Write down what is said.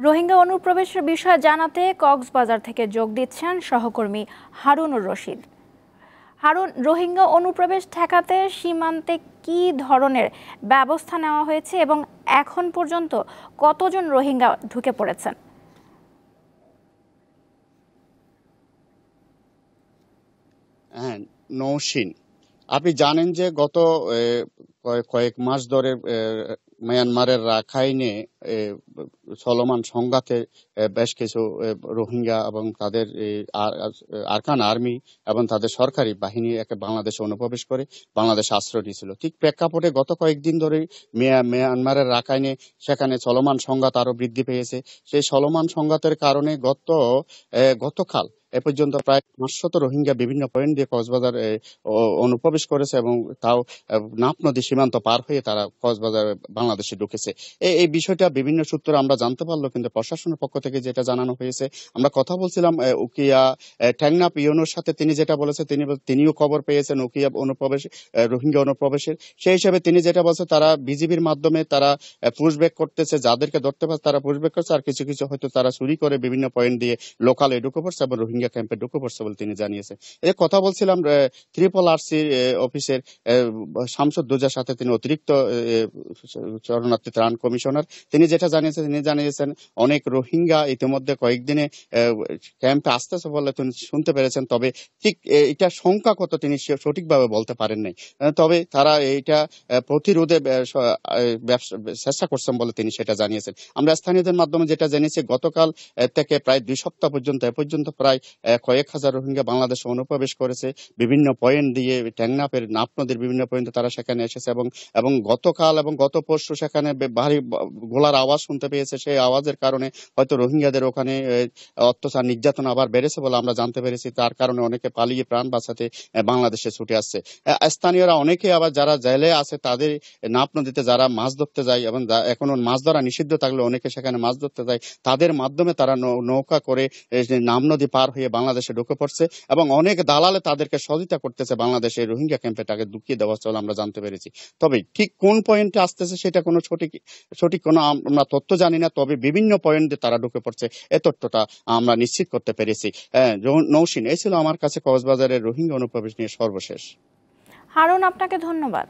রোহিঙ্গা অনুপ্রবেশের বিষয়ে জানাতে কক্সবাজার থেকে যোগ দিচ্ছেন সহকর্মী হারুনুর রশিদ। হারুন, রোহিঙ্গা অনুপ্রবেশ ঠেকাতে সীমান্তে কী ধরনের ব্যবস্থা নেওয়া হয়েছে এবং এখন পর্যন্ত কতজন রোহিঙ্গা ঢুকে পড়েছেন? হ্যাঁ, নৌসীন, আপনি জানেন যে গত কয়েক মাস ধরে মিয়ানমারের রাখাইনে চলমান সংঘাতে বেশ কিছু রোহিঙ্গা এবং তাদের আরকান আর্মি এবং তাদের সরকারি বাহিনী বাংলাদেশে অনুপ্রবেশ করে বাংলাদেশে আশ্রয় নিয়েছিল। ঠিক প্রেক্ষাপটে গত কয়েকদিন ধরে মিয়ানমারের রাখাইনে সেখানে চলমান সংঘাত আরো বৃদ্ধি পেয়েছে। সেই চলমান সংঘাতের কারণে গতকাল এ পর্যন্ত প্রায় 500 রোহিঙ্গা বিভিন্ন পয়েন্ট দিয়ে কক্সবাজার অনুপ্রবেশ করেছে এবং তাও নাফ নদী সীমান্ত পার হয়ে তারা কক্সবাজার বাংলাদেশে ঢুকেছে। এই বিষয়টা বিভিন্ন সূত্রে আমরা জানতে পারলো, কিন্তু প্রশাসনের পক্ষ থেকে যেটা জানানো হয়েছে, আমরা কথা বলছিলাম উকিয়া টেংনাফ ইউনুর সাথে, তিনি যেটা বলেছে তিনিও খবর পেয়েছেন উকিয়া অনুপ্রবেশ রোহিঙ্গা অনুপ্রবেশের। সেই হিসাবে তিনি যেটা বলছে, তারা বিজিবির মাধ্যমে তারা পুশব্যাক করতেছে, যাদেরকে ধরতে পারছে তারা পুশব্যাক করছে, আর কিছু কিছু হয়তো তারা চুরি করে বিভিন্ন পয়েন্ট দিয়ে লোকালে ঢুকে পড়ছে এবং রোহিঙ্গা ক্যাম্পে ঢুকে পড়ছে বলে তিনি জানিয়েছেন। এই কথা বলছিলাম ত্রিপল আরসি অফিসের শামসুদ্দোজার সাথে, তিনি অতিরিক্ত শরণার্থী ত্রাণ কমিশনার। তিনি যেটা জানিয়েছেন অনেক রোহিঙ্গা ইতিমধ্যে কয়েকদিনে ক্যাম্পে আসতেছে বলে তিনি শুনতে পেরেছেন, তবে ঠিক এটা সংখ্যা কত তিনি সঠিকভাবে বলতে পারেন নাই। তবে তারা এইটা প্রতিরোধে চেষ্টা করছেন বলে তিনি সেটা জানিয়েছেন। আমরা স্থানীয়দের মাধ্যমে যেটা জেনেছি, গতকাল থেকে প্রায় 2 সপ্তাহ পর্যন্ত প্রায় কয়েক হাজার রোহিঙ্গা বাংলাদেশে অনুপ্রবেশ করেছে বিভিন্ন পয়েন্ট দিয়ে। টেংনাফের নাফ নদীর বিভিন্ন পয়েন্টে তারা সেখানে এসেছে এবং গতকাল এবং গত পরশু সেখানে ভারী গোলার আওয়াজ শুনতে পেয়েছে। সেই আওয়াজের কারণে হয়তো রোহিঙ্গাদের ওখানে অত্যাচার নির্যাতন আবার বেড়েছে বলে আমরা জানতে পেরেছি। তার কারণে অনেকে পালিয়ে প্রাণ বাঁচাতে বাংলাদেশে ছুটে আসছে। স্থানীয়রা অনেকে আবার যারা জেলে আছে, তাদের নাফ নদীতে যারা মাছ ধরতে যায় এবং এখনো মাছ ধরা নিষিদ্ধ থাকলে অনেকে সেখানে মাছ ধরতে যায়, তাদের মাধ্যমে তারা নৌকা করে নাম নদী পার হয়ে বাংলাদেশে ঢুকে পড়ছে এবং অনেক দালালে তাদেরকে সহযোগিতা করতেছে বাংলাদেশে রোহিঙ্গা ক্যাম্পে তাকে ঢুকিয়ে দেওয়া চলে আমরা জানতে পেরেছি। তবে ঠিক কোন পয়েন্টে আসতেছে সেটা কোনো সঠিক কোনো আমরা তথ্য জানি না, তবে বিভিন্ন পয়েন্টে তারা ঢুকে পড়ছে এ তথ্যটা আমরা নিশ্চিত করতে পেরেছি। নৌসীন, এই ছিল আমার কাছে কক্সবাজারের রোহিঙ্গা অনুপ্রবেশ নিয়ে সর্বশেষ। হারুন, আপনাকে ধন্যবাদ।